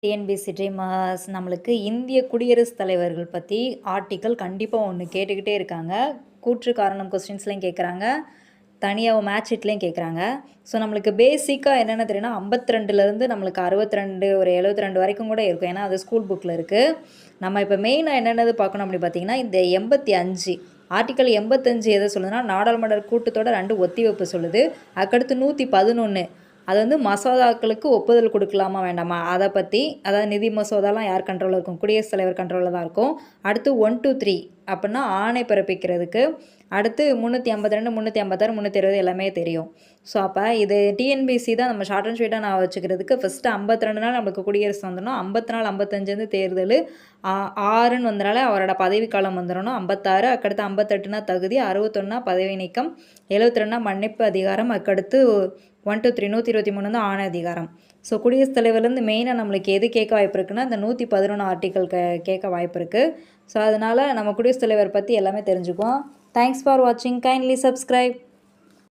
TNPSC dreamers நம்மளுக்கு இந்திய குடியரசுத் தலைவர்கள் பற்றி ஆர்டிக்கல் கண்டிப்பாக ஒன்று கேட்டுக்கிட்டே இருக்காங்க. கூற்று காரணம் கொஸ்டின்ஸ்லையும் கேட்குறாங்க, தனியாக மேட்ச் ஷீட்லேயும் கேட்குறாங்க. ஸோ நம்மளுக்கு பேசிக்காக என்னென்ன தெரியும்னா 52லேருந்து நம்மளுக்கு 62 ஒரு 72 வரைக்கும் கூட இருக்கும். ஏன்னா அது ஸ்கூல் புக்கில் இருக்குது. நம்ம இப்போ மெயினாக என்னென்னது பார்க்கணும் அப்படி பார்த்தீங்கன்னா, இந்த 85 ஆர்டிக்கல் 85 எதை சொல்லுதுன்னா, நாடாளுமன்ற கூட்டத்தொடர் 2 ஒத்திவைப்பு சொல்லுது. அதுக்கடுத்து 111 அது வந்து மசோதாக்களுக்கு ஒப்புதல் கொடுக்கலாமா வேண்டாமா அதை பற்றி, அதாவது நிதி மசோதாலாம் யார் கண்ட்ரோலில் இருக்கும், குடியரசுத் தலைவர் கண்ட்ரோலில் தான் இருக்கும். அடுத்து 1 to 3 அப்படின்னா ஆணை பிறப்பிக்கிறதுக்கு. அடுத்து 352 356 320 எல்லாமே தெரியும். ஸோ அப்போ இது டிஎன்பிஎஸ்சி தான் நம்ம ஷார்ட் அண்ட் ஸ்வீட்டாக நான் வச்சுக்கிறதுக்கு ஃபஸ்ட்டு 52 நாள் நம்மளுக்கு குடியரசு வந்துடணும், 50 நாள் 55 வந்து தேர்தல், 6ன்னு வந்தனால அவரோட பதவிக்காலம் வந்துடணும், 56 அதுக்கடுத்து 58னா தகுதி, 61னா பதவி நீக்கம், 72னா மன்னிப்பு அதிகாரம், அதுக்கடுத்து 1 to 3 123 வந்து ஆணை அதிகாரம். ஸோ குடியரசுத் தலைவர்லேருந்து மெயினாக நம்மளுக்கு எது கேட்க வாய்ப்பு இருக்குன்னா, இந்த 111 ஆர்டிக்கல் கேட்க வாய்ப்பு இருக்குது. ஸோ அதனால் நம்ம குடியரசுத் தலைவர் பற்றி எல்லாமே தெரிஞ்சுக்குவோம். தேங்க்ஸ் ஃபார் வாட்சிங். Kindly subscribe.